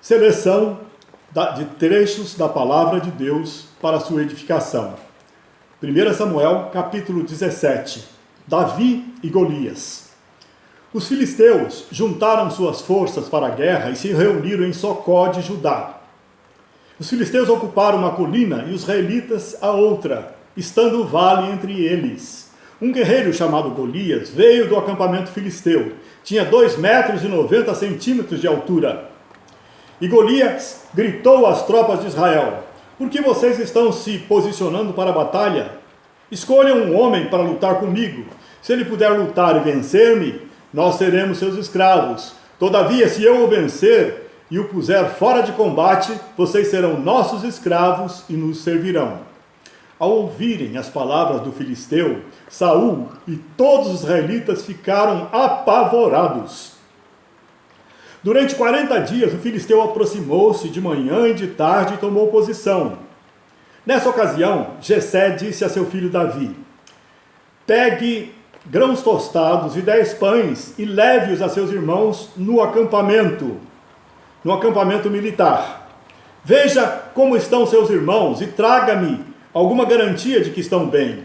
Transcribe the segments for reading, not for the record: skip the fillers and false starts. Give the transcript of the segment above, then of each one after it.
Seleção de trechos da palavra de Deus para sua edificação. 1 Samuel, capítulo 17. Davi e Golias. Os filisteus juntaram suas forças para a guerra e se reuniram em Socó de Judá. Os filisteus ocuparam uma colina e os israelitas a outra, estando o vale entre eles. Um guerreiro chamado Golias veio do acampamento filisteu. Tinha 2,90 metros de altura. E Golias gritou às tropas de Israel: por que vocês estão se posicionando para a batalha? Escolham um homem para lutar comigo. Se ele puder lutar e vencer-me, nós seremos seus escravos. Todavia, se eu o vencer e o puser fora de combate, vocês serão nossos escravos e nos servirão. Ao ouvirem as palavras do filisteu, Saul e todos os israelitas ficaram apavorados. Durante 40 dias, o filisteu aproximou-se de manhã e de tarde e tomou posição. Nessa ocasião, Jessé disse a seu filho Davi: pegue grãos tostados e 10 pães e leve-os a seus irmãos no acampamento militar. Veja como estão seus irmãos e traga-me alguma garantia de que estão bem.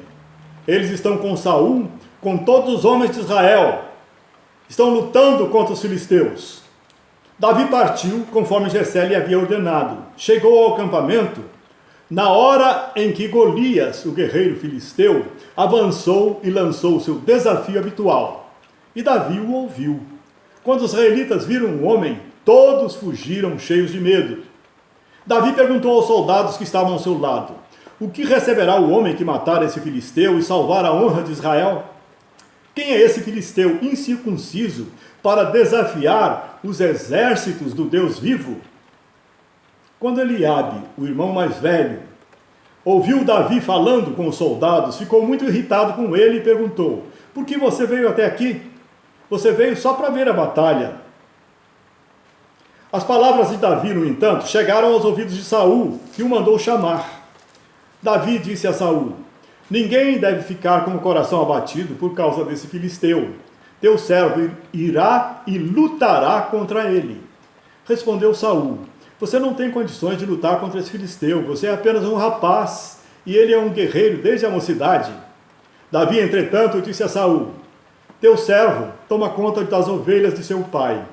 Eles estão com Saul, com todos os homens de Israel. Estão lutando contra os filisteus. Davi partiu, conforme Jessé lhe havia ordenado. Chegou ao acampamento na hora em que Golias, o guerreiro filisteu, avançou e lançou o seu desafio habitual. E Davi o ouviu. Quando os israelitas viram o homem, todos fugiram cheios de medo. Davi perguntou aos soldados que estavam ao seu lado: o que receberá o homem que matar esse filisteu e salvar a honra de Israel? Quem é esse filisteu incircunciso para desafiar os exércitos do Deus vivo? Quando Eliabe, o irmão mais velho, ouviu Davi falando com os soldados, ficou muito irritado com ele e perguntou: por que você veio até aqui? Você veio só para ver a batalha. As palavras de Davi, no entanto, chegaram aos ouvidos de Saul, que o mandou chamar. Davi disse a Saul: ninguém deve ficar com o coração abatido por causa desse filisteu. Teu servo irá e lutará contra ele. Respondeu Saul: você não tem condições de lutar contra esse filisteu. Você é apenas um rapaz e ele é um guerreiro desde a mocidade. Davi, entretanto, disse a Saul: teu servo toma conta das ovelhas de seu pai.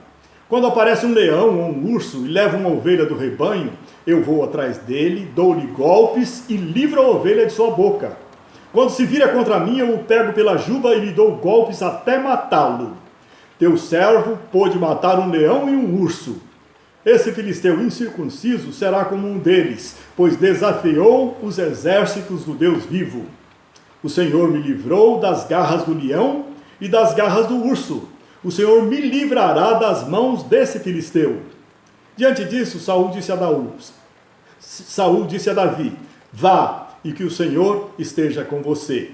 Quando aparece um leão ou um urso e leva uma ovelha do rebanho, eu vou atrás dele, dou-lhe golpes e livro a ovelha de sua boca. Quando se vira contra mim, eu o pego pela juba e lhe dou golpes até matá-lo. Teu servo pôde matar um leão e um urso. Esse filisteu incircunciso será como um deles, pois desafiou os exércitos do Deus vivo. O Senhor me livrou das garras do leão e das garras do urso. O Senhor me livrará das mãos desse filisteu. Diante disso, Saul disse a Davi: vá, e que o Senhor esteja com você.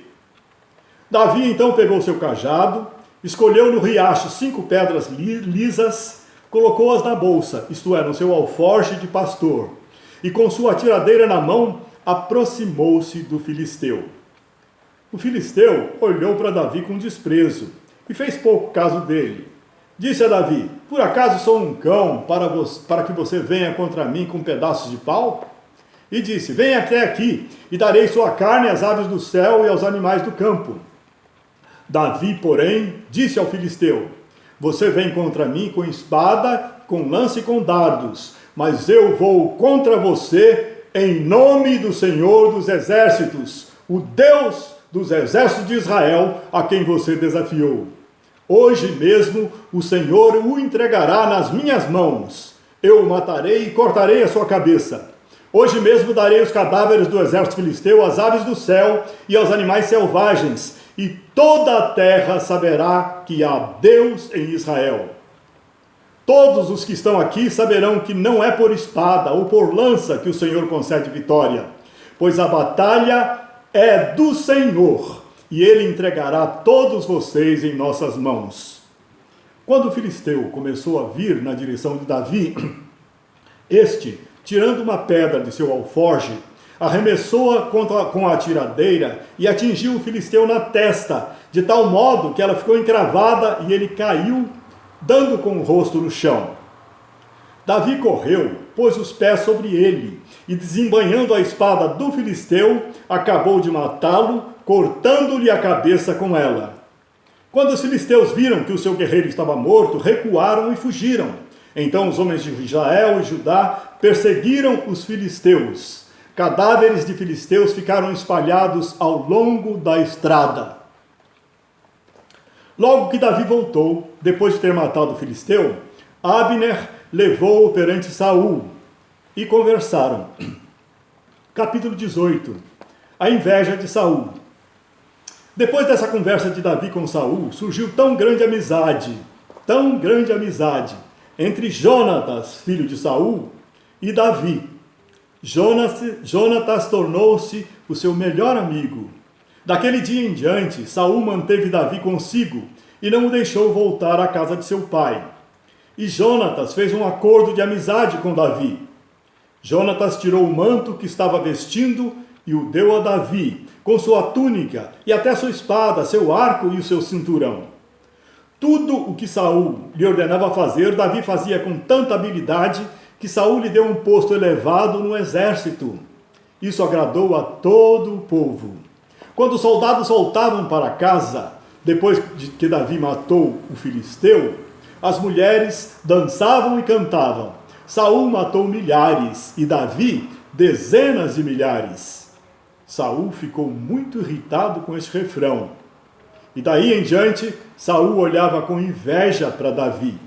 Davi então pegou seu cajado, escolheu no riacho 5 pedras lisas, colocou-as na bolsa, isto é, no seu alforje de pastor, e com sua tiradeira na mão, aproximou-se do filisteu. O filisteu olhou para Davi com desprezo e fez pouco caso dele. Disse a Davi: por acaso sou um cão para que você venha contra mim com pedaços de pau? E disse: venha até aqui, e darei sua carne às aves do céu e aos animais do campo. Davi, porém, disse ao filisteu: você vem contra mim com espada, com lança e com dardos, mas eu vou contra você em nome do Senhor dos exércitos, o Deus dos exércitos de Israel, a quem você desafiou. Hoje mesmo o Senhor o entregará nas minhas mãos. Eu o matarei e cortarei a sua cabeça. Hoje mesmo darei os cadáveres do exército filisteu às aves do céu e aos animais selvagens, e toda a terra saberá que há Deus em Israel. Todos os que estão aqui saberão que não é por espada ou por lança que o Senhor concede vitória, pois a batalha é do Senhor, e ele entregará todos vocês em nossas mãos. Quando o filisteu começou a vir na direção de Davi, este, tirando uma pedra de seu alforje, arremessou-a com a tiradeira e atingiu o filisteu na testa, de tal modo que ela ficou encravada e ele caiu, dando com o rosto no chão. Davi correu, pôs os pés sobre ele, e desembainhando a espada do filisteu, acabou de matá-lo, cortando-lhe a cabeça com ela. Quando os filisteus viram que o seu guerreiro estava morto, recuaram e fugiram. Então os homens de Israel e Judá perseguiram os filisteus. Cadáveres de filisteus ficaram espalhados ao longo da estrada. Logo que Davi voltou, depois de ter matado o filisteu, Abner levou-o perante Saul e conversaram. Capítulo 18. A inveja de Saul. Depois dessa conversa de Davi com Saul, surgiu tão grande amizade entre Jonatas, filho de Saul, e Davi. Jonatas tornou-se o seu melhor amigo. Daquele dia em diante, Saul manteve Davi consigo e não o deixou voltar à casa de seu pai. E Jonatas fez um acordo de amizade com Davi. Jonatas tirou o manto que estava vestindo e o deu a Davi, com sua túnica e até sua espada, seu arco e o seu cinturão. Tudo o que Saul lhe ordenava fazer, Davi fazia com tanta habilidade que Saul lhe deu um posto elevado no exército. Isso agradou a todo o povo. Quando os soldados voltavam para casa, depois de que Davi matou o filisteu, as mulheres dançavam e cantavam. Saul matou milhares e Davi dezenas de milhares. Saul ficou muito irritado com esse refrão. E daí em diante, Saul olhava com inveja para Davi.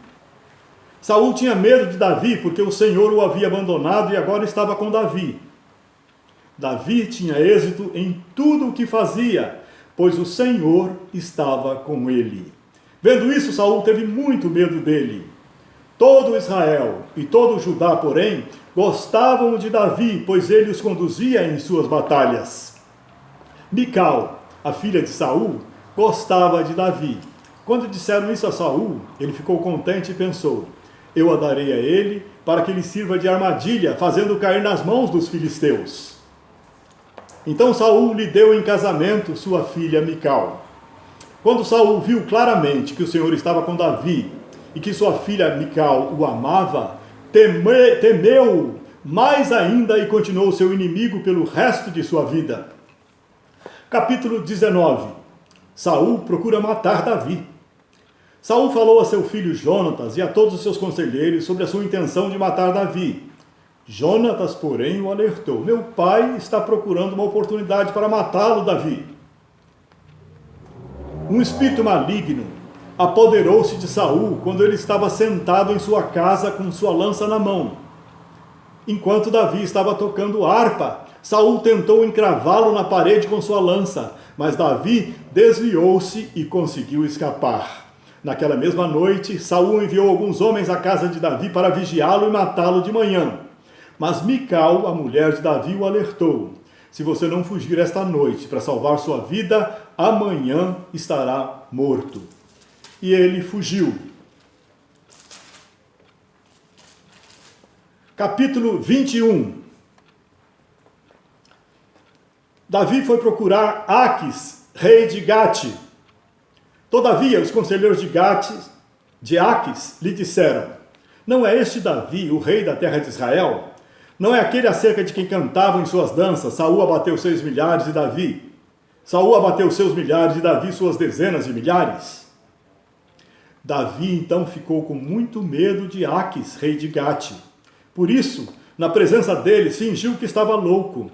Saul tinha medo de Davi porque o Senhor o havia abandonado e agora estava com Davi. Davi tinha êxito em tudo o que fazia, pois o Senhor estava com ele. Vendo isso, Saul teve muito medo dele. Todo Israel e todo Judá, porém, gostavam de Davi, pois ele os conduzia em suas batalhas. Mical, a filha de Saul, gostava de Davi. Quando disseram isso a Saul, ele ficou contente e pensou: eu a darei a ele para que ele sirva de armadilha, fazendo cair nas mãos dos filisteus. Então Saul lhe deu em casamento sua filha Mical. Quando Saul viu claramente que o Senhor estava com Davi e que sua filha Mical o amava, temeu mais ainda e continuou seu inimigo pelo resto de sua vida. Capítulo 19. Saul procura matar Davi. Saul falou a seu filho Jonatas e a todos os seus conselheiros sobre a sua intenção de matar Davi. Jonatas, porém, o alertou: meu pai está procurando uma oportunidade para matá-lo, Davi. Um espírito maligno apoderou-se de Saul quando ele estava sentado em sua casa com sua lança na mão. Enquanto Davi estava tocando harpa, Saul tentou encravá-lo na parede com sua lança, mas Davi desviou-se e conseguiu escapar. Naquela mesma noite, Saul enviou alguns homens à casa de Davi para vigiá-lo e matá-lo de manhã. Mas Mical, a mulher de Davi, o alertou: se você não fugir esta noite para salvar sua vida, amanhã estará morto. E ele fugiu. Capítulo 21. Davi foi procurar Aquis, rei de Gate. Todavia, os conselheiros de Aquis lhe disseram: não é este Davi, o rei da terra de Israel? Não é aquele acerca de quem cantavam em suas danças: Saul abateu 6 milhares e Davi? Saul abateu seus milhares e Davi suas dezenas de milhares? Davi então ficou com muito medo de Aquis, rei de Gate. Por isso, na presença deles, fingiu que estava louco.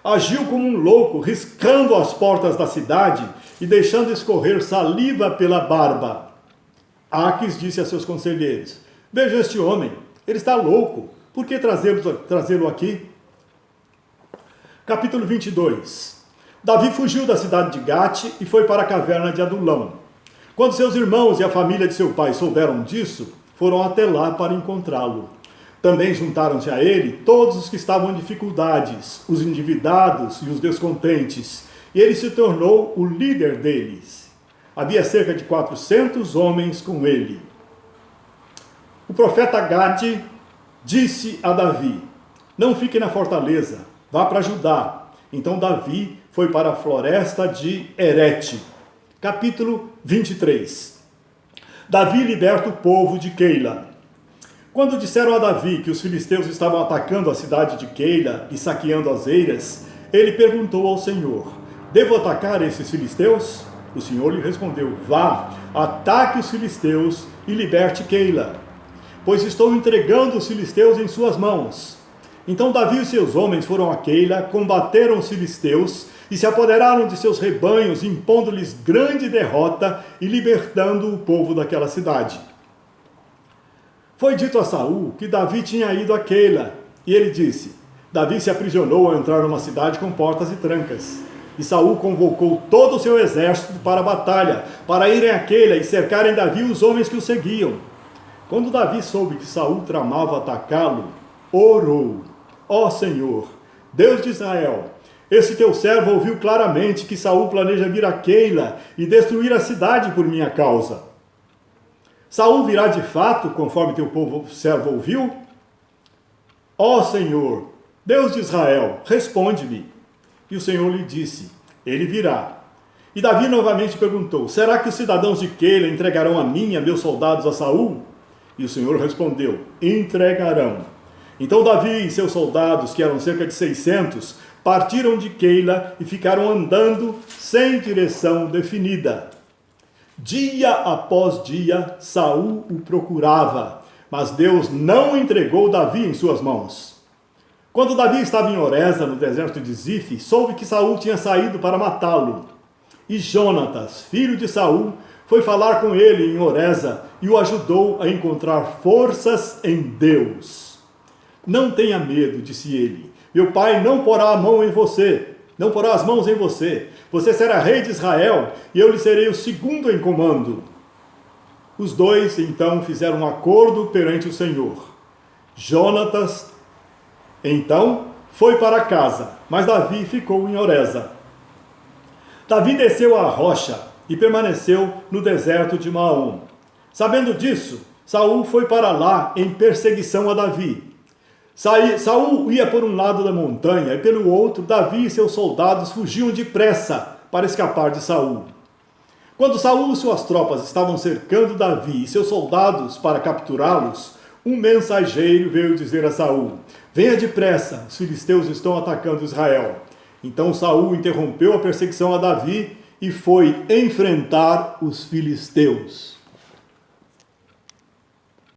Agiu como um louco, riscando as portas da cidade e deixando escorrer saliva pela barba. Aquis disse a seus conselheiros: veja este homem, ele está louco, por que trazê-lo aqui? Capítulo 22. Davi fugiu da cidade de Gate e foi para a caverna de Adulão. Quando seus irmãos e a família de seu pai souberam disso, foram até lá para encontrá-lo. Também juntaram-se a ele todos os que estavam em dificuldades, os endividados e os descontentes, e ele se tornou o líder deles. Havia cerca de 400 homens com ele. O profeta Gade disse a Davi: não fique na fortaleza, vá para Judá. Então Davi foi para a floresta de Herete. Capítulo 23. Davi liberta o povo de Keila. Quando disseram a Davi que os filisteus estavam atacando a cidade de Keila e saqueando as eiras, ele perguntou ao Senhor: devo atacar esses filisteus? O Senhor lhe respondeu: vá, ataque os filisteus e liberte Keila, pois estou entregando os filisteus em suas mãos. Então Davi e seus homens foram a Keila, combateram os filisteus e se apoderaram de seus rebanhos, impondo-lhes grande derrota e libertando o povo daquela cidade. Foi dito a Saul que Davi tinha ido a Keila, e ele disse: Davi se aprisionou ao entrar numa cidade com portas e trancas. E Saul convocou todo o seu exército para a batalha, para irem a Keila e cercarem Davi e os homens que o seguiam. Quando Davi soube que Saul tramava atacá-lo, orou: ó Senhor, Deus de Israel, esse teu servo ouviu claramente que Saul planeja vir a Keila e destruir a cidade por minha causa. Saul virá de fato, conforme teu servo ouviu? Ó Senhor, Deus de Israel, responde-me. E o Senhor lhe disse: ele virá. E Davi novamente perguntou: será que os cidadãos de Keila entregarão a mim e a meus soldados a Saul? E o Senhor respondeu: entregarão. Então Davi e seus soldados, que eram cerca de 600, partiram de Keila e ficaram andando sem direção definida. Dia após dia, Saul o procurava, mas Deus não entregou Davi em suas mãos. Quando Davi estava em Oreza, no deserto de Zif, soube que Saul tinha saído para matá-lo. E Jonatas, filho de Saul, foi falar com ele em Oreza e o ajudou a encontrar forças em Deus. Não tenha medo, disse ele. Meu pai não porá a mão em você. Não porá as mãos em você. Você será rei de Israel e eu lhe serei o segundo em comando. Os dois, então, fizeram um acordo perante o Senhor. Jonatas, então, foi para casa, mas Davi ficou em Oreza. Davi desceu à rocha e permaneceu no deserto de Maom. Sabendo disso, Saul foi para lá em perseguição a Davi. Saul ia por um lado da montanha e pelo outro Davi e seus soldados fugiam depressa para escapar de Saul. Quando Saul e suas tropas estavam cercando Davi e seus soldados para capturá-los, um mensageiro veio dizer a Saul: venha depressa, os filisteus estão atacando Israel. Então Saul interrompeu a perseguição a Davi e foi enfrentar os filisteus.